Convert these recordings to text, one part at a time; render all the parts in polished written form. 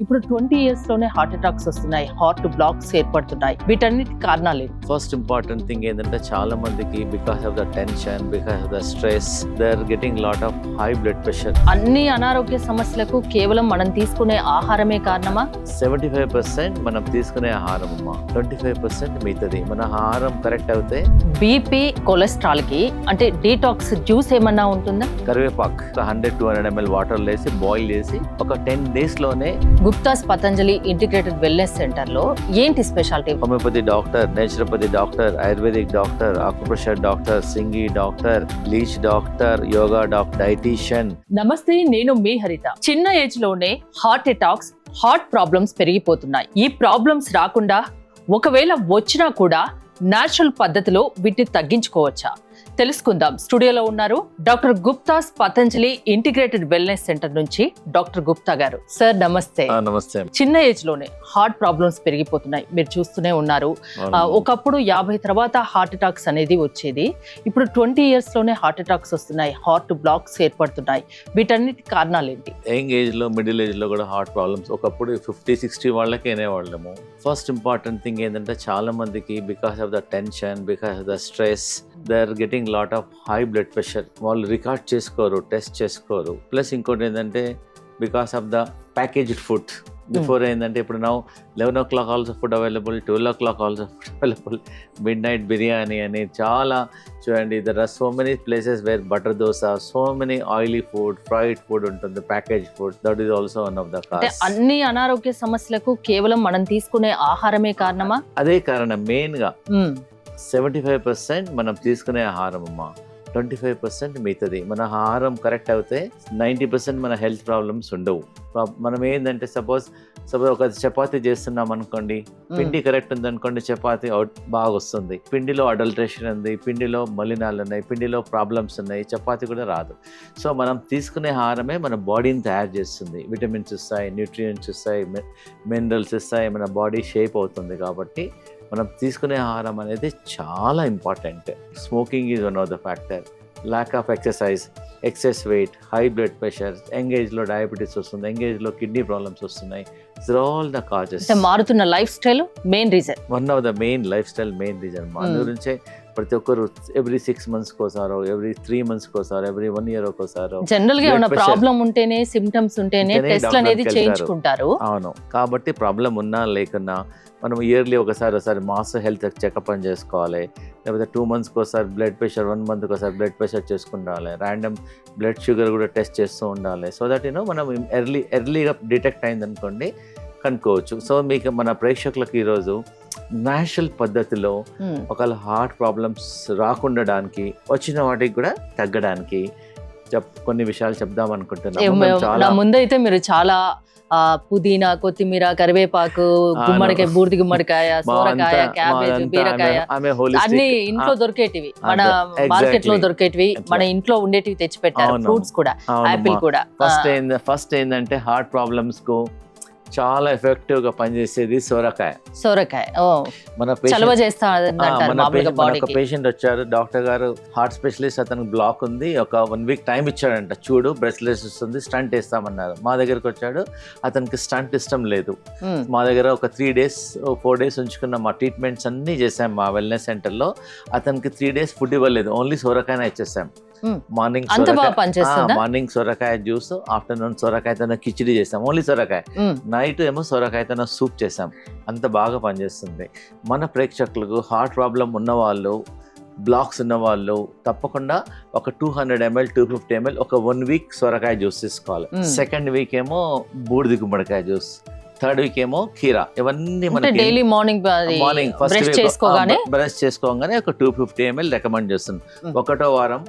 ఇప్పుడు 20 years లోనే heart attacks వస్తున్నాయి, హార్ట్ బ్లాక్స్ ఏర్పడుతున్నాయి. వీటన్నిటి కారణాలు ఏంటి? ఫస్ట్ ఇంపార్టెంట్ థింగ్ ఏంటంటే చాలా మందికి because of the tension, because of the stress, they are getting lot of high blood pressure. అన్ని అనారోగ్య సమస్యలకు కేవలం మనం తీసుకునే ఆహారమే కారణమా? 75% మనం తీసుకునే ఆహారం అమ్మా, 25% మిగతాది. మన ఆహారం కరెక్ట్ అవుతే బీపీ, కొలెస్ట్రాల్ కి అంటే డీటాక్స్ జ్యూస్ ఏమన్నా ఉంటుందా? కరివేపాకు 100-200 ml వాటర్ వేసి బాయిల్ చేసి ఒక 10 days లోనే Gupta's Patanjali integrated wellness centre లో ఏంటి speciality? Homeopathy doctor, naturopathy doctor, ayurvedic doctor, acupressure doctor, సింగి doctor, leech doctor, yoga doctor, dietitian. Namaste, నేను మీ హరిత. చిన్న ఏజ్ లోనే హార్ట్ అటాక్స్, హార్ట్ ప్రాబ్లమ్స్ పెరిగిపోతున్నాయి. ఈ ప్రాబ్లమ్స్ రాకుండా, ఒకవేళ వచ్చినా కూడా నేచురల్ పద్ధతిలో వీటిని తగ్గించుకోవచ్చా? తెలుసుకుందాం. స్టూడియోలో ఉన్నారు doctor Gupta's Patanjali integrated wellness centre నుంచి డాక్టర్ గుప్తా గారు. సార్ నమస్తే. నమస్తే. చిన్న ఏజ్ లోనే హార్ట్ ప్రాబ్లమ్స్ పెరిగిపోతున్నాయి, మీరు చూస్తూనే ఉన్నారు. ఒకప్పుడు 50 తర్వాత హార్ట్ అటాక్స్ అనేది వచ్చేది. ఇప్పుడు 20 years లోనే హార్ట్ అటాక్స్ వస్తున్నాయి, హార్ట్ బ్లాక్స్ ఏర్పడుతున్నాయి. వీటన్నిటి కారణాలు ఏంటి? యంగ్ ఏజ్ లో, మిడిల్ ఏజ్ లో కూడా హార్ట్ ప్రాబ్లమ్స్. ఒకప్పుడు 50-60 వాళ్ళకి అనేవాళ్ళము. ఫస్ట్ ఇంపార్టెంట్ థింగ్ ఏంటంటే చాలా మందికి because of the tension, because of the stress, they are getting lot of high blood pressure. వాళ్ళు రికార్డ్ చేసుకోరు, టెస్ట్ చేసుకోరు. ప్లస్ ఇంకోటి ఏంటంటే because of the packaged food. Before ఏంటంటే ఇప్పుడు నా 11 o'clock also food available, 12 o'clock also food available, midnight biryani అని చాలా చూడండి. There are so many places where butter dosa, so many oily food, fried food ఉంటుంది, package food. That is also one of the cause. అన్ని అనారోగ్య సమస్యలకు కేవలం మనం తీసుకునే ఆహారమే కారణమా? అదే కారణం. మెయిన్ గా 75% మనం తీసుకునే ఆహారం అమ్మా, 25% మిగతాది. మన ఆహారం కరెక్ట్ అవుతే 90% మన హెల్త్ ప్రాబ్లమ్స్ ఉండవు. మనం ఏంటంటే సపోజ్ ఒక చపాతీ చేస్తున్నాం అనుకోండి, పిండి కరెక్ట్ ఉంది అనుకోండి, చపాతీ బాగా వస్తుంది. పిండిలో అడల్ట్రేషన్ ఉంది, పిండిలో మలినాలు ఉన్నాయి, పిండిలో ప్రాబ్లమ్స్ ఉన్నాయి, చపాతీ కూడా రాదు. సో మనం తీసుకునే ఆహారమే మన బాడీని తయారు చేస్తుంది. విటమిన్స్ ఇస్తాయి, న్యూట్రియంట్స్ ఇస్తాయి, మినరల్స్ ఇస్తాయి, మన బాడీ షేప్ అవుతుంది. కాబట్టి మనం తీసుకునే ఆహారం అనేది చాలా important. Smoking is one of the factor, lack of exercise, excess weight, high blood pressure, యంగేజ్లో డయాబెటీస్ వస్తుంది, యంగేజ్లో కిడ్నీ ప్రాబ్లమ్స్ వస్తున్నాయి. These are all the causes. మారుతున్న lifestyle main reason, one of the main lifestyle main reason. అందు గురించే ప్రతి ఒక్కరు every 6 months కోసారో, ఎవ్రీ 3 months కోసారో, ఎవ్రీ 1 year ఒకసారో జనరల్ గా ఏమైనా ప్రాబ్లం ఉంటేనే, సిమ్టమ్స్ ఉంటేనే టెస్ట్ అనేది చేయించుకుంటారు. అవును. కాబట్టి ప్రాబ్లం ఉన్నా లేకున్నా మనం ఇయర్లీ ఒకసారి మాస్ హెల్త్ చెకప్ అని చేసుకోవాలి. లేకపోతే 2 months ఒకసారి బ్లడ్ ప్రెషర్, 1 month ఒకసారి బ్లడ్ ప్రెషర్ చేసుకుండాలి. ర్యాండమ్ బ్లడ్ షుగర్ కూడా టెస్ట్ చేస్తూ ఉండాలి. సో దట్ మనం ఎర్లీగా డిటెక్ట్ అయింది అనుకోండి, కనుక్కోవచ్చు. సో మీకు మన ప్రేక్షకులకు ఈరోజు నేచురల్ పద్ధతిలో ఒకవేళ హార్ట్ ప్రాబ్లమ్స్ రాకుండడానికి, వచ్చిన వాటికి కూడా తగ్గడానికి కొన్ని విషయాలు చెప్దాం అనుకుంటున్నాను. ముందైతే మీరు చాలా పుదీనా, కొత్తిమీర, కరివేపాకు, గుమ్మడికాయ, బూడిద గుమ్మడికాయ, సోరకాయ, క్యాబేజ్, బీరకాయ అన్ని ఇంట్లో దొరికేటివి, మన మార్కెట్ లో దొరికేటివి, మన ఇంట్లో ఉండేటివి తెచ్చి పెట్టారు. ఫ్రూట్స్ కూడా, యాపిల్ కూడా. ఫస్ట్ ఏంటంటే హార్ట్ ప్రాబ్లమ్స్ కు చాలా ఎఫెక్టివ్ గా పనిచేసేది సోరకాయ. మన పేషెంట్ వచ్చారు, డాక్టర్ గారు హార్ట్ స్పెషలిస్ట్, అతనికి బ్లాక్ ఉంది, ఒక 1 week టైం ఇచ్చాడంట, చూడు బ్రెస్ట్లెస్ వస్తుంది, స్టంట్ వేస్తామన్నారు. మా దగ్గరకు వచ్చాడు, అతనికి స్టంట్ ఇష్టం లేదు. మా దగ్గర ఒక 3 days 4 days ఉంచుకున్న మా ట్రీట్మెంట్స్ అన్ని చేసాం మా వెల్నెస్ సెంటర్ లో. అతనికి 3 days ఫుడ్ ఇవ్వలేదు, ఓన్లీ సోరకాయ ఇచ్చేసాం. మార్నింగ్ సొరకాయ జ్యూస్, ఆఫ్టర్నూన్ సొరకాయతో కిచిడి చేసాం, ఓన్లీ సొరకాయ. నైట్ ఏమో సొరకాయతో సూప్ చేసాం. అంత బాగా పనిచేస్తుంది. మన ప్రేక్షకులకు హార్ట్ ప్రాబ్లం ఉన్నవాళ్ళు, బ్లాక్స్ ఉన్నవాళ్ళు తప్పకుండా ఒక 200 ml 250 ml ఒక 1 week సొరకాయ జ్యూస్ తీసుకోవాలి. సెకండ్ వీక్ ఏమో బూడిద గుమ్మడికాయ జ్యూస్, థర్డ్ వీక్ ఏమో కీరా. ఇవన్నీ మనకి డైలీ మార్నింగ్ బ్రష్ చేసుకోగానే ఒక 250 ml రికమెండ్ చేస్తున్నాం. 1వ వారం,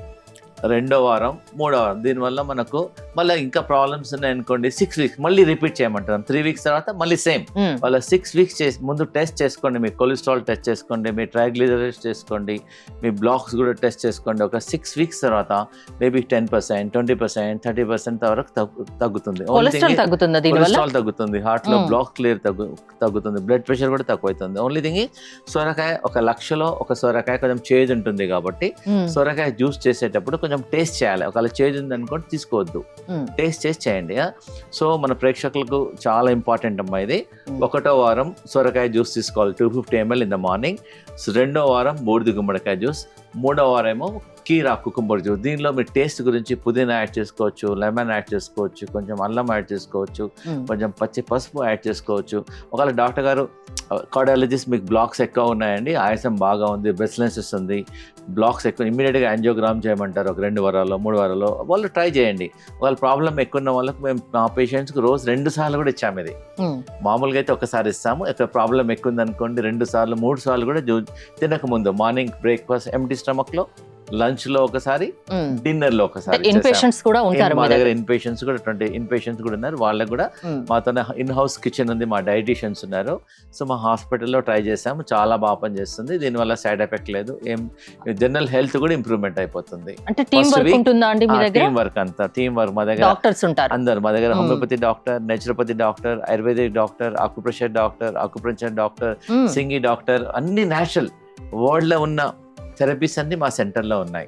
2వ వారం, 3వ వారం. దీనివల్ల మనకు మళ్ళీ ఇంకా ప్రాబ్లమ్స్ ఉన్నాయనుకోండి, 6 weeks మళ్ళీ రిపీట్ చేయమంటాం. 3 weeks తర్వాత మళ్ళీ సేమ్. వాళ్ళ 6 weeks ముందు టెస్ట్ చేసుకోండి, మీ కొలెస్ట్రాల్ టెస్ట్ చేసుకోండి, మీ ట్రైగ్లిజరైడ్స్ చేసుకోండి, మీ బ్లాక్స్ కూడా టెస్ట్ చేసుకోండి. ఒక 6 weeks తర్వాత మేబీ 10%, 20%, 30% వరకు తగ్గుతుంది. కొలెస్ట్రాల్ తగ్గుతుంది, హార్ట్ లో బ్లాక్ క్లియర్ తగ్గుతుంది, బ్లడ్ ప్రెషర్ కూడా తక్కువైతుంది. ఓన్లీ థింగ్ సొరకాయ, ఒక 1,00,000లో ఒక సొరకాయ కొంచెం చేదు ఉంటుంది కాబట్టి సొరకాయ జ్యూస్ చేసేటప్పుడు కొంచెం టేస్ట్ చేయాలి. ఒకవేళ చేదు ఉంది అనుకోండి తీసుకోవద్దు, టేస్ట్ చేసి చేయండి. సో మన ప్రేక్షకులకు చాలా ఇంపార్టెంట్ అమ్మా ఇది. 1వ వారం సొరకాయ జ్యూస్ తీసుకోవాలి 250 ml ఇన్ ద మార్నింగ్. 2వ వారం బూడిద గుమ్మడికాయ జ్యూస్. 3వ వారం ఏమో కీరా కుకుంబర్ జ్యూస్. దీనిలో మీరు టేస్ట్ గురించి పుదీనా యాడ్ చేసుకోవచ్చు, లెమన్ యాడ్ చేసుకోవచ్చు, కొంచెం అల్లం యాడ్ చేసుకోవచ్చు, కొంచెం పచ్చి పసుపు యాడ్ చేసుకోవచ్చు. ఒకవేళ డాక్టర్ గారు కార్డియాలజిస్ట్ మీకు బ్లాక్స్ ఎక్కువ ఉన్నాయండి, ఆయాసం బాగా ఉంది, బ్రెస్ట్లెస్నెస్ ఉంది, బ్లాక్స్ ఎక్కువ, ఇమీడియట్గా యాంజియోగ్రామ్ చేయమంటారు ఒక 2 వారాల్లో 3 వారాల్లో, వాళ్ళు ట్రై చేయండి. వాళ్ళ ప్రాబ్లం ఎక్కువ ఉన్న వాళ్ళకి మేము మా పేషెంట్స్కి రోజు 2 సార్లు కూడా ఇచ్చాము. ఇది మామూలుగా అయితే ఒకసారి ఇస్తాము. ఇక్కడ ప్రాబ్లం ఎక్కువ ఉంది అనుకోండి 2 సార్లు 3 సార్లు కూడా తినక ముందు మార్నింగ్ బ్రేక్ఫాస్ట్ ఎంప్టీ స్టమక్లో, లంచ్ లో ఒకసారి, డిన్నర్ లో ఒకసారి. ఇన్ పేషెంట్స్ కూడా ఉంటారు మా దగ్గర, ఇన్ పేషెంట్స్ కూడా 20 ఇన్ పేషెంట్స్ కూడా ఉన్నారు. వాళ్ళకి కూడా మాతో ఇన్ హౌస్ కిచెన్ ఉంది, మా డైటీషియన్స్ ఉన్నారు. సో మా హాస్పిటల్లో ట్రై చేసాము, చాలా బాగా పనిచేస్తుంది. దీనివల్ల సైడ్ ఎఫెక్ట్ లేదు, ఏం జనరల్ హెల్త్ కూడా ఇంప్రూవ్మెంట్ అయిపోతుంది. అంటే టీమ్ వర్క్ ఉంటుందా అండి మీ దగ్గర? టీమ్ వర్క్ అంతా టీమ్ వర్క్. మా దగ్గర డాక్టర్స్ ఉంటారు అందరు. మా దగ్గర homeopathy doctor, naturopathy doctor, ayurvedic doctor, acupressure doctor, సింగి డాక్టర్, అన్ని నేచురల్ వరల్డ్ లో ఉన్న థెరపీస్ అన్ని మా సెంటర్లో ఉన్నాయి.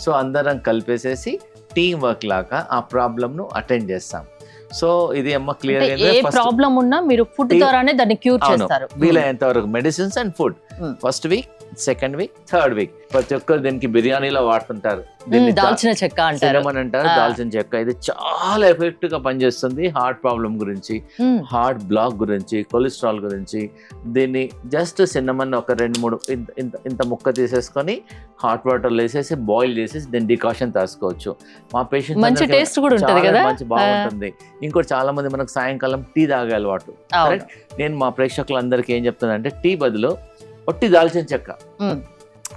సో అందరం కలిపేసేసి టీమ్ వర్క్ లాగా ఆ ప్రాబ్లమ్ ను అటెండ్ చేస్తాం. సో ఇది అమ్మ క్లియర్ గా ఏ ప్రాబ్లం ఉన్నా మీరు ఫుడ్ ద్వారానే దాన్ని క్యూర్ చేస్తారు. వీలైనంత వరకు medicines and food. First week, second week, third week ప్రతి ఒక్కరు దీనికి బిర్యానీలో వాడుతుంటారు, దాల్చిన చెక్క అంటారు. దాల్చిన చెక్క. ఇది చాలా ఎఫెక్టివ్ గా పనిచేస్తుంది హార్ట్ ప్రాబ్లం గురించి, హార్ట్ బ్లాక్ గురించి, కొలెస్ట్రాల్ గురించి. దీన్ని జస్ట్ సిన్నమన్ ఒక 2-3 ఇంత ముక్క తీసేసుకొని హాట్ వాటర్ వేసేసి బాయిల్ చేసేసి దీన్ని డికాషన్ తీసుకోవచ్చు. మా పేషెంట్ మంచి టేస్ట్ కూడా ఉంటుంది కదా, మంచి బాగుంటుంది. ఇంకోటి చాలా మంది మనకు సాయంకాలం టీ తాగే అలవాటు. నేను మా ప్రేక్షకులందరికీ ఏం చెప్తున్నా అంటే టీ బదులు ఒట్టి దాల్చిన చెక్క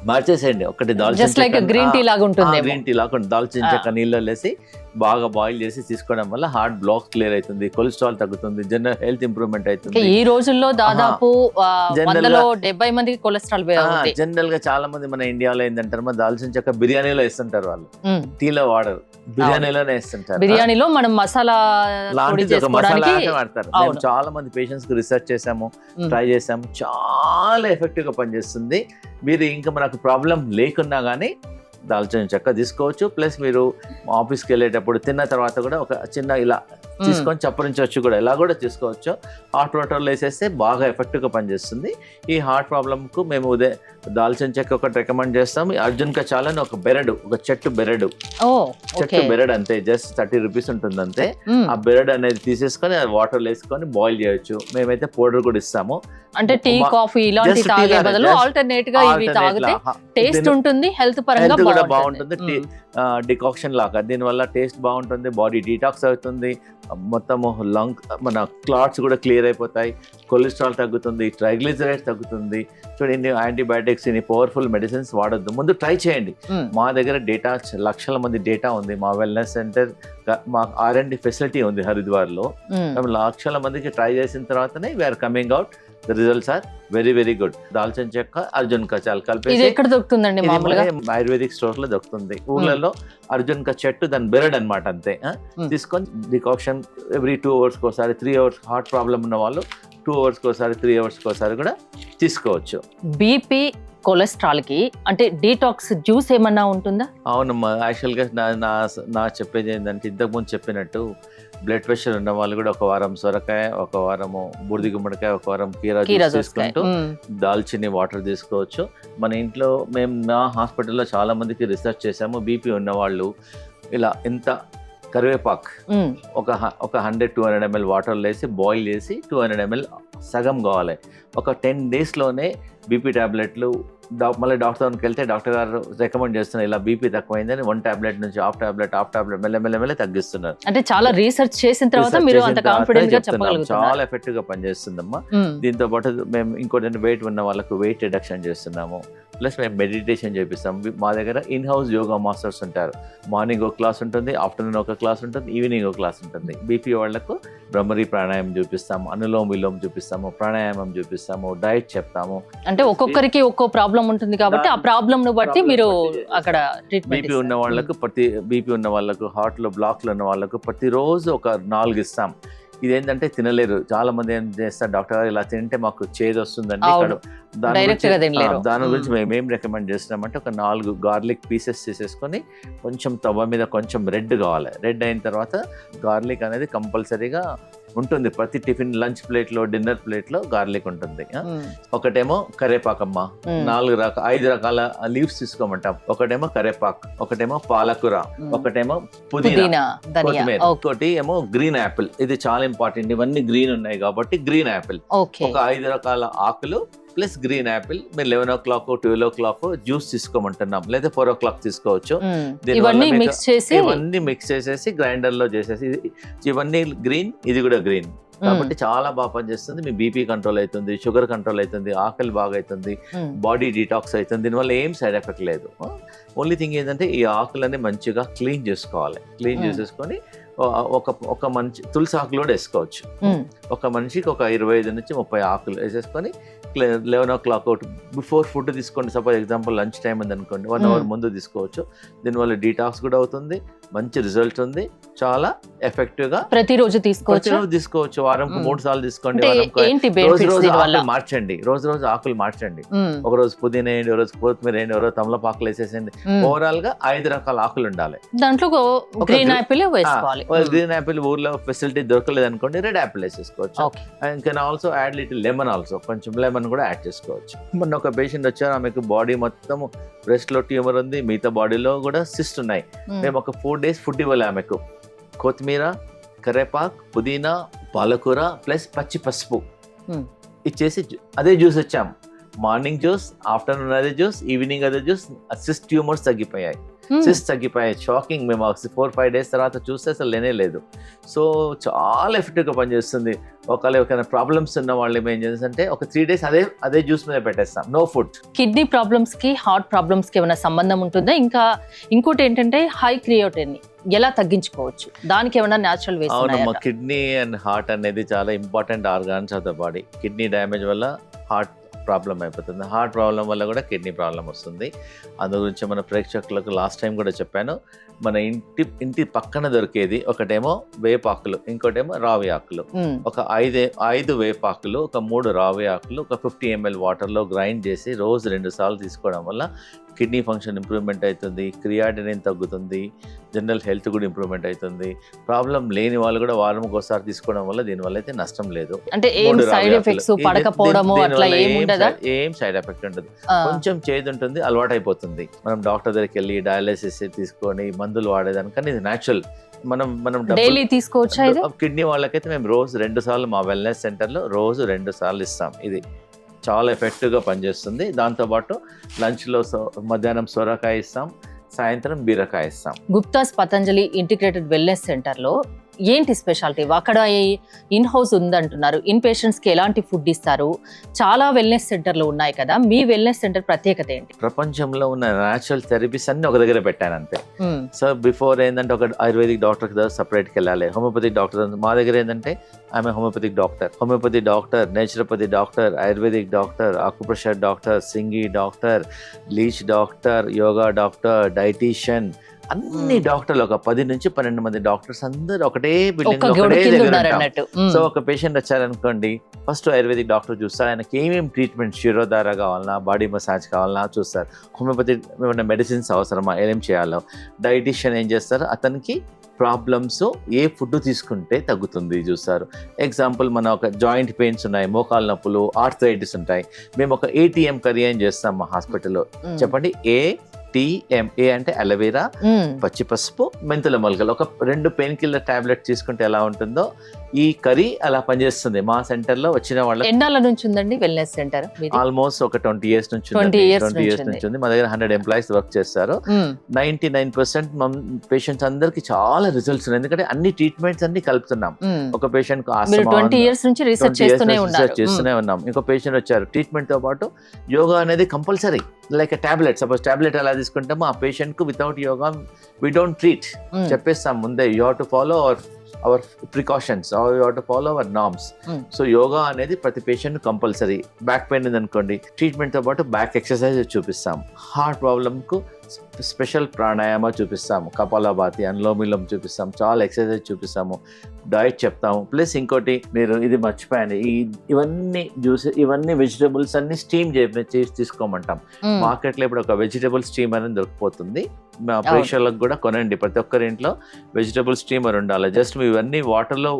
మార్చేసేయండి. ఒకటి దాల్చిన చెక్క, గ్రీన్ టీ లాగా ఉంటుంది, గ్రీన్ టీ లాగా దాల్చిన చెక్క నీళ్ళలో వేసి బాగా బాయిల్ చేసి తీసుకోవడం వల్ల హార్ట్ బ్లాక్ క్లియర్ అవుతుంది, కొలెస్ట్రాల్ తగ్గుతుంది, జనరల్ హెల్త్ ఇంప్రూవ్మెంట్ అవుతుంది. ఈ రోజుల్లో దాదాపు 170 మందికి కొలెస్ట్రాల్. జనరల్ గా చాలా మంది మన ఇండియాలో ఏంటంటారు, దాల్చిన చెక్క బిర్యానీలో వేస్తుంటారు, వాళ్ళు టీలో వాడరు, బిర్యానీలోనే వేస్తుంటారు. బిర్యానీలో మనం మసాలా లాంటిది ఒక మసాలా వాడతారు. మేము చాలా మంది పేషెంట్స్ కి రిసర్చ్ చేసాము, ట్రై చేసాము, చాలా ఎఫెక్టివ్ గా పనిచేస్తుంది. మీరు ఇంకా మనకు ప్రాబ్లం లేకున్నా కానీ దాల్చిన చెక్క తీసుకోవచ్చు. ప్లస్ మీరు ఆఫీస్కి వెళ్ళేటప్పుడు తిన్న తర్వాత కూడా ఒక చిన్న ఇలా తీసుకొని చప్పరించవచ్చు కూడా, ఇలా కూడా తీసుకోవచ్చు. హాట్ వాటర్లో వేసేస్తే బాగా ఎఫెక్టివ్గా పనిచేస్తుంది. ఈ హార్ట్ ప్రాబ్లంకు మేము దాల్చిన చెక్క ఒకటి రికమెండ్ చేస్తాము. అర్జున్ కచాలని ఒక బెరడు, ఒక చెట్టు బెరడు, చెట్టు బెరడు అంతే, జస్ట్ 30 రూపీస్ ఉంటుంది అంతే. ఆ బెరడు అనేది తీసేసుకొని వాటర్లో వేసుకొని బాయిల్ చేయొచ్చు. మేమైతే పౌడర్ కూడా ఇస్తాము. అంటే టీ, కాఫీ ఇలాంటి తాగే బదులు ఆల్టర్నేట్ గా ఇవి తాగితే టేస్ట్ ఉంటుంది, హెల్త్ పరంగా కూడా బాగుంటుంది. డికాక్షన్ లాగా దీనివల్ల టేస్ట్ బాగుంటుంది, బాడీ డీటాక్స్ అవుతుంది, మొత్తము లంగ్ మన క్లాట్స్ కూడా క్లియర్ అయిపోతాయి, కొలెస్ట్రాల్ తగ్గుతుంది, ట్రైగ్లిజరైడ్స్ తగ్గుతుంది. చూడండి, యాంటీబయాటిక్స్, ఇన్ని పవర్ఫుల్ మెడిసిన్స్ వాడొద్దు, ముందు ట్రై చేయండి. మా దగ్గర డేటా, లక్షల మంది డేటా ఉంది. మా వెల్నెస్ సెంటర్, మా R&D ఫెసిలిటీ ఉంది హరిద్వార్లో. మేము లక్షల మందికి ట్రై చేసిన తర్వాతనే we are coming out. The results are very very good. దాల్చిన చెక్క, అర్జున్ కచాల్ కలిపి ఎక్కడ దొరుకుతుందండి? మామూలుగా ఆయుర్వేదిక్ స్టోర్స్ లో దొరుకుతుంది. ఊళ్ళలో అర్జున్ క చెట్టు, దాని బెరడ్ అనమాట అంతే. తీసుకొని డికాక్షన్ ఎవ్రీ 2 hours ఒకసారి, 3 hours హార్ట్ ప్రాబ్లం ఉన్న వాళ్ళు 2 hours ఒకసారి, 3 hours ఒకసారి కూడా తీసుకోవచ్చు. బీపీ, కొలెస్ట్రాల్ కి అంటే డీటాక్స్ జ్యూస్ ఏమన్నా ఉంటుందా? అవునమ్మా, యాక్చువల్గా నా చెప్పేది ఏంటంటే ఇంతకుముందు చెప్పినట్టు బ్లడ్ ప్రెషర్ ఉన్న వాళ్ళు కూడా ఒక వారం సొరకాయ, ఒక వారము బూడిద గుమ్మడికాయ, ఒక వారం కీరా జ్యూస్ తీసుకుంటూ దాల్చిని వాటర్ తీసుకోవచ్చు. మన ఇంట్లో మేము మా హాస్పిటల్లో చాలా మందికి రీసెర్చ్ చేసాము. బీపీ ఉన్న వాళ్ళు ఇలా ఇంత కరివేపాకు ఒక 100-200 ml వాటర్లో వేసి బాయిల్ చేసి 200 ml సగం కావాలి. ఒక 10 daysలోనే బీపీ టాబ్లెట్లు, మళ్ళీ డాక్టర్ దగ్గరికి వెళ్తే డాక్టర్ గారు రికమెండ్ చేస్తున్నారు, ఇలా బీపీ తక్కువైందని 1 టాబ్లెట్ నుంచి హాఫ్ టాబ్లెట్ మెల్లమెల్ల తగ్గిస్తున్నారు. అంటే చాలా రీసెర్చ్ చేసిన తర్వాత మీరు అంత కాన్ఫిడెంట్ గా చెప్పగలుగుతున్నారు. చాలా ఎఫెక్టివ్ గా పనిచేస్తుందమ్మా. దీంతో పాటు మేము ఇంకోటి వెయిట్ ఉన్న వాళ్ళకు వెయిట్ రిడక్షన్ చేస్తున్నాము. ప్లస్ మేము మెడిటేషన్ చేపిస్తాం. మా దగ్గర ఇన్ హౌస్ యోగా మాస్టర్స్ ఉంటారు. మార్నింగ్ ఒక క్లాస్ ఉంటుంది, ఆఫ్టర్నూన్ ఒక క్లాస్ ఉంటుంది, ఈవినింగ్ ఒక క్లాస్ ఉంటుంది. బీపీ వాళ్లకు భ్రమరీ ప్రాణాయామం చూపిస్తాము, అనులోమ విలోమ చూపిస్తాము, ప్రాణాయామం చూపిస్తాము, డైట్ చెప్తాము. అంటే ఒక్కొక్కరికి ఒక్కో ప్రాబ్లం ఉంటుంది కాబట్టి ఆ ప్రాబ్లం ను బట్టి మీరు అక్కడ ట్రీట్మెంట్. బీపీ ఉన్న వాళ్ళకు హార్ట్ లో బ్లాక్లు ఉన్న వాళ్ళకు ప్రతిరోజు ఒక 4 ఇస్తాం. ఇదేంటంటే తినలేరు. చాలా మంది ఏం చేస్తారు, డాక్టర్ గారు ఇలా తింటే మాకు చేదు వస్తుందండి. అవును. Direct గా తినలేరు. దాని గురించి మేము ఏం రికమెండ్ చేస్తున్నామంటే ఒక 4 గార్లిక్ పీసెస్ చేసేసుకొని కొంచెం తవ్వ మీద కొంచెం రెడ్ కావాలి. రెడ్ అయిన తర్వాత గార్లిక్ అనేది కంపల్సరీగా ఉంటుంది. ప్రతి టిఫిన్, లంచ్ ప్లేట్లో, డిన్నర్ ప్లేట్లో గార్లిక్ ఉంటుంది. ఒకటేమో కరేపాకమ్మ, 5 రకాల లీవ్స్ తీసుకోమంటాం. ఒకటేమో కరేపాక్, ఒకటేమో పాలకూర, ఒకటేమో పుదీనా, కొత్తిమీర, ఇంకోటి ఏమో గ్రీన్ యాపిల్. ఇది చాలా ఇంపార్టెంట్. ఇవన్నీ గ్రీన్ ఉన్నాయి కాబట్టి గ్రీన్ యాపిల్. ఒక 5 రకాల ఆకులు ప్లస్ గ్రీన్ యాపిల్. మీరు 11 o'clock 12 o'clock జ్యూస్ తీసుకోమంటున్నాం, లేదా 4 o'clock తీసుకోవచ్చు. ఇవన్నీ మిక్స్ చేసేసి గ్రైండర్ లో చేసేసి, ఇవన్నీ గ్రీన్, ఇది కూడా గ్రీన్ కాబట్టి చాలా బాగా పనిచేస్తుంది. మీ బీపీ కంట్రోల్ అవుతుంది, షుగర్ కంట్రోల్ అవుతుంది, ఆకలి బాగా అవుతుంది, బాడీ డీటాక్స్ అవుతుంది. దీనివల్ల ఏం సైడ్ ఎఫెక్ట్ లేదు. ఓన్లీ థింగ్ ఏంటంటే ఈ ఆకులని మంచిగా క్లీన్ చేసుకోవాలి. క్లీన్ చేసేసుకొని ఒక మంచి తులసి ఆకులు కూడా వేసుకోవచ్చు. ఒక మనిషికి ఒక 25 నుంచి 30 ఆకులు వేసేసుకొని 11 o'clock బిఫోర్ ఫుడ్ తీసుకోండి. సపోజ్ ఎగ్జాంపుల్ లంచ్ టైం ఉంది అనుకోండి, 1 hour ముందు తీసుకోవచ్చు. దీనివల్ల డీటాక్స్ కూడా అవుతుంది, మంచి రిజల్ట్ ఉంది, చాలా ఎఫెక్టివ్ గా ప్రతిరోజు తీసుకోవచ్చు. వారంకు 3 సార్లు తీసుకోండి. మార్చండి, రోజు ఆకులు మార్చండి. ఒక రోజు పుదీనా వేయండి, ఒక రోజు కొత్తిమీర వేయండి, ఒక రోజు తమలపాకులు వేసేసేయండి. ఓవరాల్ గా 5 రకాల ఆకులు ఉండాలి. దాంట్లో గ్రీన్ యాపిల్ వేసుకోవాలి. గ్రీన్ యాపిల్ ఊర్లో ఫెసిలిటీ దొరకలేదు అనుకోండి, రెడ్ యాపిల్ వేసేసుకోవచ్చు. And can also add little lemon also, కొంచెం లెమన్ కూడా యాడ్ చేసుకోవచ్చు. మొన్న ఒక పేషెంట్ వచ్చారు, ఆమెకు బాడీ మొత్తం బ్రెస్ట్ లో ట్యూమర్ ఉంది, మిగతా బాడీలో కూడా సిస్ట్ ఉన్నాయి. మేము ఒక 4 days ఫుడ్ ఇవ్వాలి ఆమెకు. కొత్తిమీర, కరేపాక్, పుదీనా, పాలకూర ప్లస్ పచ్చి పసుపు ఇచ్చేసి అదే జ్యూస్ ఇచ్చాం. మార్నింగ్ జ్యూస్, ఆఫ్టర్నూన్ అదే జ్యూస్, ఈవినింగ్ అదే జ్యూస్. సిస్ట్ ట్యూమర్స్ తగ్గిపోయాయి. షాకింగ్. మేము 4-5 days తర్వాత చూస్తే అసలు లేనే లేదు. సో చాలా ఎఫెక్టివ్గా పనిచేస్తుంది. ఒకవేళ ప్రాబ్లమ్స్ ఉన్న వాళ్ళు ఏం చేస్తుంటే ఒక 3 days అదే జ్యూస్ మీద పెట్టేస్తాం, నో ఫుడ్. కిడ్నీ ప్రాబ్లమ్స్ కి, హార్ట్ ప్రాబ్లమ్స్ కి ఏమైనా సంబంధం ఉంటుందా? ఇంకోటి ఏంటంటే హై క్రియేటినిన్ ఎలా తగ్గించుకోవచ్చు? దానికి ఏమైనా న్యాచురల్ వేస్? అవునమ్మా, కిడ్నీ అండ్ హార్ట్ అనేది చాలా important organs of the body. Kidney damage వల్ల హార్ట్ ప్రాబ్లం అయిపోతుంది, హార్ట్ ప్రాబ్లం వల్ల కూడా కిడ్నీ ప్రాబ్లం వస్తుంది. అందు గురించి మన ప్రేక్షకులకు లాస్ట్ టైం కూడా చెప్పాను, మన ఇంటి పక్కన దొరికేది ఒకటేమో వేపాకులు, ఇంకోటేమో రావి ఆకులు. ఒక 5 వేపాకులు, ఒక 3 రావి ఆకులు, ఒక 50 ml వాటర్లో గ్రైండ్ చేసి రోజు 2 సార్లు తీసుకోవడం వల్ల కిడ్నీ ఫంక్షన్ ఇంప్రూవ్మెంట్ అవుతుంది, క్రియాటినిన్ తగ్గుతుంది, జనరల్ హెల్త్ కూడా ఇంప్రూవ్మెంట్ అవుతుంది. ప్రాబ్లం లేని వాళ్ళు కూడా వారంకి ఒకసారి తీసుకోవడం వల్ల దీనివల్ల అయితే నష్టం లేదు. అంటే ఏం సైడ్ ఎఫెక్ట్స్ పడకపోవడము అట్లా ఏం ఉండదా? ఏం సైడ్ ఎఫెక్ట్ ఉండదు. కొంచెం చేదు ఉంటుంది, అలవాటు అయిపోతుంది. మనం డాక్టర్ దగ్గరికి వెళ్ళి డయాలసిస్ తీసుకొని మందులు వాడేదానికన్నా ఇది న్యాచురల్. మనం డైలీ తీసుకోవచ్చు. కిడ్నీ వాళ్ళకైతే మేము రోజు 2 సార్లు మా వెల్నెస్ సెంటర్లో రోజు 2 సార్లు ఇస్తాం. ఇది చాలా ఎఫెక్టివ్గా పనిచేస్తుంది. దాంతోపాటు లంచ్లో మధ్యాహ్నం సొరకాయ ఇస్తాం, సాయంత్రం బీరకాయ ఇస్తాం. గుప్తాస్ పతంజలి ఇంటిగ్రేటెడ్ వెల్నెస్ సెంటర్లో ఏంటి స్పెషాలిటీ? అక్కడ ఇన్ హౌస్ ఉందంటున్నారు. ఇన్ పేషెంట్స్ కి ఎలాంటి ఫుడ్ ఇస్తారు? చాలా వెల్నెస్ సెంటర్లు ఉన్నాయి కదా, మీ వెల్నెస్ సెంటర్ ప్రత్యేకత ఏంటి? ప్రపంచంలో ఉన్న న్యాచురల్ థెరపీస్ అన్ని ఒక దగ్గర పెట్టాను అంతే. సో బిఫోర్ ఏంటంటే ఒక ఆయుర్వేదిక్ డాక్టర్ దగ్గర సపరేట్కి వెళ్ళాలి, హోమియోపతిక్ డాక్టర్. మా దగ్గర ఏంటంటే ఆమె homeopathic doctor, naturopathy doctor, ayurvedic doctor, acupressure doctor, సింగి doctor, leech doctor, yoga doctor, dietitian, అన్ని డాక్టర్లు ఒక 10 నుంచి 12 మంది డాక్టర్స్ అందరూ ఒకటే బిల్డింగ్ అన్నట్టు. సో ఒక పేషెంట్ వచ్చారనుకోండి, ఫస్ట్ ఆయుర్వేదిక్ డాక్టర్ చూస్తారు, ఆయనకి ఏమేమి ట్రీట్మెంట్, శిరోధార కావాలన్నా, బాడీ మసాజ్ కావాలన్నా చూస్తారు. హోమియోపతి ఏమైనా మెడిసిన్స్ అవసరమా, ఏం చేయాలో. డైటీషియన్ ఏం చేస్తారు, అతనికి ప్రాబ్లమ్స్ ఏ ఫుడ్ తీసుకుంటే తగ్గుతుంది చూస్తారు. ఎగ్జాంపుల్, మన ఒక జాయింట్ పెయిన్స్ ఉన్నాయి, మోకాలు నొప్పులు, ఆర్థరైటిస్ ఉంటాయి. మేము ఒక ATM కర్రీ అని చేస్తాం మా హాస్పిటల్లో. చెప్పండి, ATMA అంటే అలోవెరా, పచ్చి పసుపు, మెంతుల మొలకలు. ఒక 2 పెయిన్ కిల్లర్ టాబ్లెట్ తీసుకుంటే ఎలా ఉంటుందో ఈ కర్రీ అలా పనిచేస్తుంది. మా సెంటర్ లో వచ్చిన వాళ్ళ ఎన్నాళ్ళ నుంచి ఉందండి వెల్నెస్ సెంటర్? ఆల్మోస్ట్ ఒక 20 years నుంచి ఉంది. మా దగ్గర 100 employees వర్క్ చేస్తారు. 99% పేషెంట్స్ అందరికి చాలా రిజల్ట్స్ ఉన్నాయి, ఎందుకంటే అన్ని ట్రీట్మెంట్స్ అన్ని కలుపుతున్నాం. ఒక పేషెంట్ 20 years నుంచి రీసెర్చ్ చేస్తూనే ఉన్నాం. ఇంకో పేషెంట్ వచ్చారు, ట్రీట్మెంట్ తో పాటు యోగా అనేది compulsory. Like tablet, suppose tablet ఎలా తీసుకుంటామో ఆ పేషెంట్ కు without yoga we don't treat. చెప్పేస్తాం ముందే, you have to follow our precautions, you have to follow our norms. So yoga అనేది ప్రతి పేషెంట్ కంపల్సరీ. బ్యాక్ పెయిన్ ఉంది అనుకోండి, ట్రీట్మెంట్ తో పాటు బ్యాక్ ఎక్సర్సైజ్ చూపిస్తాం. హార్ట్ ప్రాబ్లమ్ కు స్పెషల్ ప్రాణాయామ చూపిస్తాము, కపాలభాతి, అనులోమిలం చూపిస్తాం, చాలా ఎక్సర్సైజ్ చూపిస్తాము, డైట్ చెప్తాము. ప్లస్ ఇంకోటి మీరు ఇది మర్చిపోయాను, ఇవన్నీ జ్యూసెస్, ఇవన్నీ వెజిటబుల్స్ అన్ని స్టీమ్ చేసి తీసుకోమంటాం. మార్కెట్లో ఇప్పుడు ఒక వెజిటబుల్ స్టీమర్ అని దొరికిపోతుంది. మా ప్రేక్షకులకు కూడా కొనండి, ప్రతి ఒక్కరి ఇంట్లో వెజిటబుల్ స్టీమర్ ఉండాలి. జస్ట్ ఇవన్నీ వాటర్లో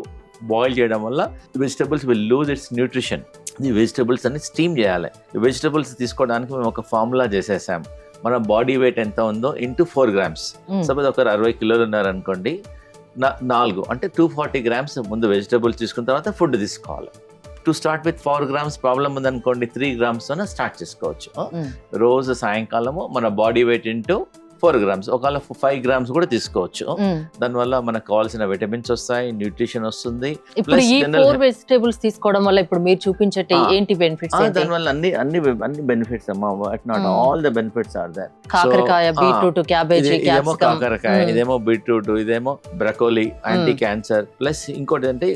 బాయిల్ చేయడం వల్ల vegetables will lose it's nutrition. ఈ వెజిటబుల్స్ అన్ని స్టీమ్ చేయాలి. ఈ వెజిటబుల్స్ తీసుకోవడానికి మేము ఒక ఫార్ములా చేసేసాం. మన బాడీ వెయిట్ ఎంత ఉందో ఇంటూ 4 grams. సపోజ్ ఒకరు 60 కిలోలు ఉన్నారనుకోండి, 4 అంటే 240 grams ముందు వెజిటబుల్స్ తీసుకున్న తర్వాత ఫుడ్ తీసుకోవాలి. To start with 4 grams problem ఉందనుకోండి, 3 grams తోనే స్టార్ట్ చేసుకోవచ్చు. రోజు సాయంకాలము మన బాడీ వెయిట్ ఇంటూ 4 grams, ఒకవేళ 5 grams కూడా తీసుకోవచ్చు. దానివల్ల మనకు కావాల్సిన విటమిన్స్ వస్తాయి, న్యూట్రిషన్ వస్తుంది. ఇప్పుడు ఈ 4 వెజిటేబుల్స్ తీసుకోవడం వల్ల ఇప్పుడు మీరు చూపించేటి ఏంటి బెనిఫిట్స్? దానివల్ల అన్ని బెనిఫిట్స్ అమ్మా, not all the benefits are there. కాకరకాయ, బీట్రూట్, క్యాబేజీ, ఇదేమో కాకరకాయ, ఇదేమో బీట్రూట్, ఇదేమో బ్రకోలీ, యాంటీ క్యాన్సర్. ప్లస్ ఇంకోటి అంటే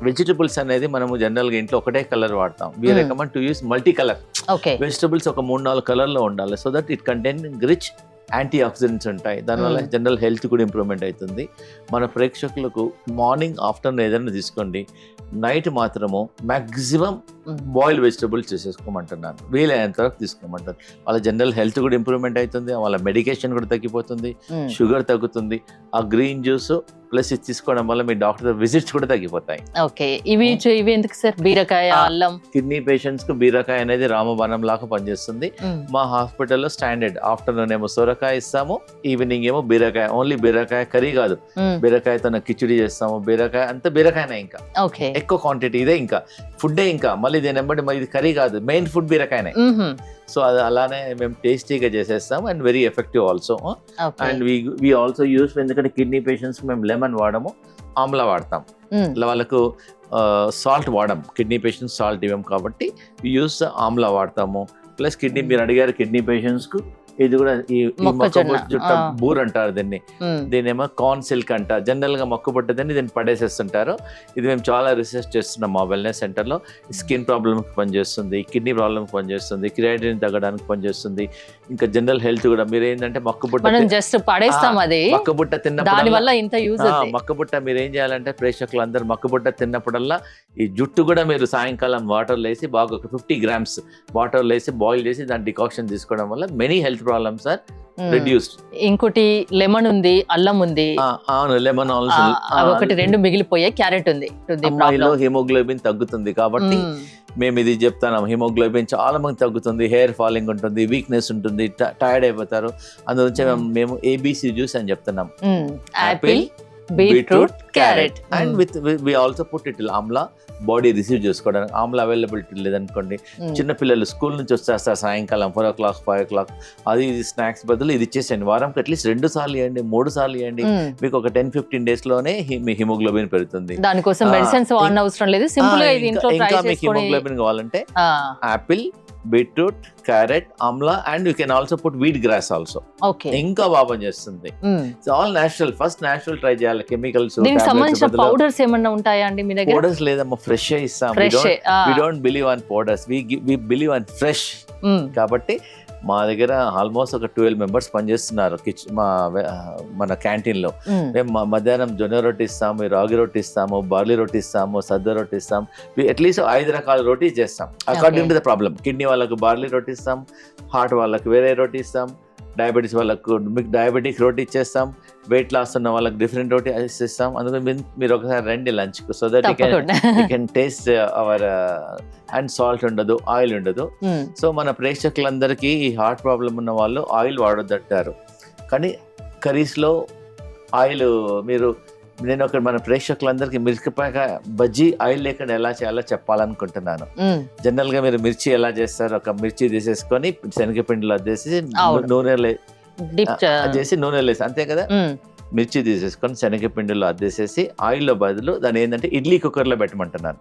వెజిటబుల్స్ అనేది మనము జనరల్ గా ఇంట్లో ఒకటే కలర్ వాడతాం. We recommend to use multi colour vegetables. ఒక 3-4 కలర్ లో ఉండాలి, so that it contain rich antioxidants ఉంటాయి. దానివల్ల జనరల్ హెల్త్ కూడా ఇంప్రూవ్మెంట్ అవుతుంది. మన ప్రేక్షకులకు మార్నింగ్, ఆఫ్టర్నూన్ ఏదైనా తీసుకోండి, నైట్ మాత్రము మ్యాక్సిమం బాయిల్ వెజిటబుల్స్ చేసేసుకోమంటున్నాను, వీలైనంత వరకు తీసుకోమంటారు. వాళ్ళ జనరల్ హెల్త్ కూడా ఇంప్రూవ్మెంట్ అవుతుంది, వాళ్ళ మెడికేషన్ కూడా తగ్గిపోతుంది, షుగర్ తగ్గుతుంది. ఆ గ్రీన్ జ్యూస్ ప్లస్ ఇది తీసుకోవడం వల్ల మీ డాక్టర్ విజిట్స్ కూడా తగ్గిపోతాయి. ఓకే, ఇవి ఎందుకు సార్? బీరకాయ, అల్లం. కిడ్నీ పేషెంట్స్ కు బీరకాయ అనేది రామబాణం లాగా పనిచేస్తుంది. మా హాస్పిటల్లో స్టాండర్డ్ ఆఫ్టర్నూన్ ఏమో సొరకాయ ఇస్తాము, ఈవినింగ్ ఏమో బీరకాయ. ఓన్లీ బీరకాయ కర్రీ కాదు, బీరకాయతో కిచిడి చేస్తాము. బీరకాయ అంతా బీరకాయనే, ఇంకా ఎక్కువ క్వాంటిటీ ఇదే, ఇంకా ఫుడ్డే. ఇంకా మళ్ళీ దీని వెంబడి ఇది కర్రీ కాదు, మెయిన్ ఫుడ్ బీరకాయనే. సో అది అలానే మేము టేస్టీగా చేసేస్తాం and very effective also. And we also use, ఎందుకంటే కిడ్నీ పేషెంట్స్ మేము లెమన్ వాడము, ఆమ్లా వాడతాం. వాళ్ళకు సాల్ట్ వాడము, కిడ్నీ పేషెంట్స్ సాల్ట్ ఇవ్వం కాబట్టి యూస్ ఆమ్లా వాడతాము. ప్లస్ కిడ్నీ, మీరు అడిగారు కిడ్నీ పేషెంట్స్ కు, ఇది కూడా ఈ చుట్ట బూర్ అంటారు దీన్ని, దీనేమో కార్న్ సిల్క్ అంటారు. జనరల్ గా మొక్కబుట్టదని దీన్ని పడేసేస్తుంటారు. ఇది మేము చాలా రీసెర్చ్ చేస్తున్నాం మా వెల్నెస్ సెంటర్ లో. స్కిన్ ప్రాబ్లమ్ కి పనిచేస్తుంది, కిడ్నీ ప్రాబ్లమ్ కి పనిచేస్తుంది, క్రియాటిన్ తగ్గడానికి పనిచేస్తుంది. ఇంకా జనరల్ హెల్త్ కూడా. మీరు ఏంటంటే మొక్కబుట్ట మొక్కబుట్ట మీరు ఏం చేయాలంటే, ప్రేక్షకులు అందరూ మొక్కబుట్ట తిన్నప్పుడల్లా ఈ జుట్టు కూడా మీరు సాయంకాలం వాటర్లో వేసి బాగా ఒక 50 grams వాటర్లో వేసి బాయిల్ చేసి దాని డికాక్షన్ తీసుకోవడం వల్ల many health problems are reduced. ఇంకోటి లెమన్ ఉంది, అల్లం ఉంది. అవును, లెమన్ ఆల్సో. ఒకటి 2 మిగిలిపోయాయి. క్యారెట్ ఉంది. అమ్మాయిలో హిమోగ్లోబిన్ తగ్గుతుంది కాబట్టి మేము ఇది చెప్తాను. హిమోగ్లోబిన్ చాలా మంది తగ్గుతుంది, హెయిర్ ఫాలింగ్ ఉంటుంది, వీక్నెస్ ఉంటుంది, టైర్డ్ అయిపోతారు. అందుగురించి మేము ఏబిసి జ్యూస్ అని చెప్తున్నాం. Apple, beetroot, carrot. And we also put it amla, body receive చేసుకోవడానికి. ఆమ్లా అవైలబిలిటీ లేదనుకోండి, చిన్నపిల్లలు స్కూల్ నుంచి వచ్చేస్తారు సాయంకాలం 4 o'clock 5 o'clock, అది ఇది స్నాక్స్ బదులు ఇది ఇచ్చేసేయండి. వారంకి అట్లీస్ట్ 2 సార్లు ఇవ్వండి, 3 సార్లు ఇవ్వండి. మీకు ఒక 10-15 days లోనే మీ హిమోగ్లోబిన్ పెరుగుతుంది. దానికోసం మెడిసిన్స్ వాడన అవసరం లేదు, సింపుల్ గా ఇది ఇంట్లో ట్రై చేసుకొని. మీకు హిమోగ్లోబిన్ కావాలంటే apple, beetroot, carrot, amla, and you can also put wheat grass also. ఇంకా బాగా చేస్తుంది. All natural. First natural try చేయాలి. కెమికల్స్, సంబంధించిన పౌడర్స్ ఏమన్నా ఉంటాయా అండి మీ దగ్గర? పౌడర్స్ లేదమ్మా, ఫ్రెష్ ఇస్తాం. We don't believe on powders, we believe on fresh. కాబట్టి మా దగ్గర ఆల్మోస్ట్ ఒక 12 members పనిచేస్తున్నారు మన క్యాంటీన్ లో. మేము మధ్యాహ్నం జొన్న రొట్టి ఇస్తాము, రాగి రొట్టి ఇస్తాము, బార్లీ రొట్టి ఇస్తాము, సద్ద రొట్టి ఇస్తాం. అట్లీస్ట్ 5 రకాల రొట్టి చేస్తాం according to the problem. Kidney వాళ్ళకు బార్లీ రొట్టి ఇస్తాం, హార్ట్ వాళ్ళకు వేరే రొట్టి ఇస్తాం, డయాబెటీస్ వాళ్ళకు డయాబెటిక్ రోటీ ఇచ్చేస్తాం, వెయిట్ లాస్ ఉన్న వాళ్ళకి డిఫరెంట్ రోటీ ఇస్తాం. అందుకని మీరు ఒకసారి రండి లంచ్ కు, so that you can taste our. And salt ఉండదు, ఆయిల్ ఉండదు. సో మన ప్రేక్షకులందరికీ ఈ హార్ట్ ప్రాబ్లం ఉన్న వాళ్ళు ఆయిల్ వాడొద్దంటారు, కానీ కర్రీస్లో ఆయిల్ మీరు, నేను ఒక మన ప్రేక్షకులందరికీ మిరపకాయ బజ్జీ ఆయిల్ లేకుండా ఎలా చేయాలో చెప్పాలనుకుంటున్నాను. జనరల్ గా మీరు మిర్చి ఎలా చేస్తారు, ఒక మిర్చి తీసేసుకొని శనగపిండిలో అద్దేసి నూనెలో చేసి నూనెలో వేసి, అంతే కదా. మిర్చి తీసేసుకొని శనగపిండిలో అద్దేసేసి ఆయిల్లో బదులు దాని ఏంటంటే ఇడ్లీ కుక్కర్లో పెట్టమంటున్నాను.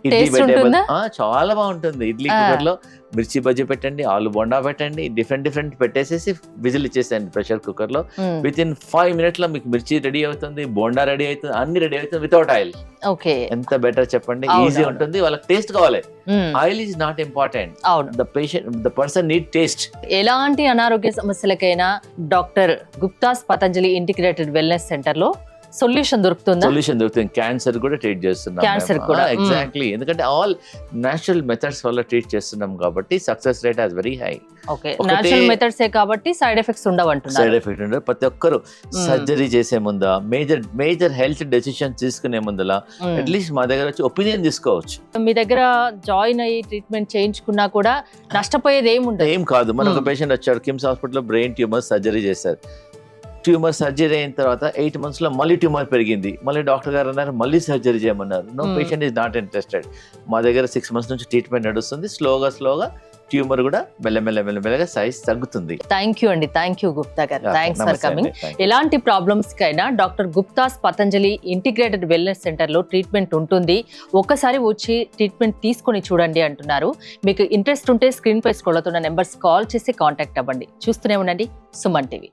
ఇడ్లీ Taste పెట్టే ఉంటుందా? చాలా బాగుంటుంది. ఇడ్లీ ఆ. కుక్కర్ లో మిర్చి బజ్జీ పెట్టండి, ఆలు బొండా పెట్టండి, డిఫరెంట్ పెట్టేసేసి విజిల్ ఇచ్చేసేయండి ప్రెషర్ కుక్కర్ లో. విత్ ఇన్ 5 minutes లో మీకు మిర్చి రెడీ అవుతుంది, బోండా రెడీ అవుతుంది, అన్ని రెడీ అవుతుంది వితౌట్ ఆయిల్. ఓకే. ఎంత బెటర్ చెప్పండి. అవును, ఈజీ అవును. ఉంటుంది, వాళ్ళకి టేస్ట్ కావాలి. ఆయిల్ ఈజ్ నాట్ ఇంపార్టెంట్, అవును. The person need taste. ఎలాంటి అనారోగ్య సమస్యలకైనా doctor Gupta's Patanjali integrated wellness centre లో సొల్యూషన్ దొరుకుతుందా? సొల్యూషన్ దొరుకుతుంది. క్యాన్సర్ కూడా ట్రీట్ చేస్తున్నాం. Cancer కూడా. ఎగ్జాక్ట్లీ, ఎందుకంటే ఆల్ నేచురల్ మెథడ్స్ వల్ల ట్రీట్ చేస్తున్నాం కాబట్టి success rate has very high. Okay. ఒకటే- నేచురల్ మెథడ్స్ కాబట్టి సైడ్ ఎఫెక్ట్స్ ఉండవు సైడ్ అంటున్నారు. ఎఫెక్ట్ ఉండదు. ప్రతి ఒక్కరు సర్జరీ చేసే ముందా, మేజర్ హెల్త్ డెసిషన్ తీసుకునే ముందల అట్లీస్ట్ మా దగ్గర వచ్చి ఒపీనియన్ తీసుకోవచ్చు. మీ దగ్గర జాయిన్ అయ్యి ట్రీట్మెంట్ చేయించుకున్నా కూడా నష్టపోయేది ఏమి ఉండదు. ఏం కాదు. మన ఒక పేషెంట్ వచ్చాడు కిమ్స్ హాస్పిటల్లో, బ్రెయిన్ ట్యూమర్ సర్జరీ చేశారు. ట్యూమర్ సర్జరీ అయిన తర్వాత 8 months లో మళ్ళీ ట్యూమర్ పెరిగింది. మళ్ళీ డాక్టర్ గారు అన్నారు మళ్ళీ సర్జరీ చేయమన్నారు. No, patient is not interested. మా దగ్గర 6 months నుంచి ట్రీట్మెంట్ నడుస్తుంది. స్లోగా ట్యూమర్ కూడా మెల్లమెల్లగా సైజ్ తగ్గుతుంది. థ్యాంక్ యూ అండి, thank you Gupta garu, thanks for నమస్తే కమింగ్. అండి. Thank you. ఎలాంటి ప్రాబ్లమ్స్ కైనా doctor Gupta's Patanjali integrated wellness centre లో ట్రీట్మెంట్ ఉంటుంది. ఒక్కసారి వచ్చి ట్రీట్మెంట్ తీసుకొని చూడండి అంటున్నారు. మీకు ఇంట్రెస్ట్ ఉంటే స్క్రీన్ పై స్క్రోల్ అవుతున్న నెంబర్స్ కాల్ చేసి కాంటాక్ట్ అవ్వండి. చూస్తూనే ఉండండి సుమన్ టీవీ.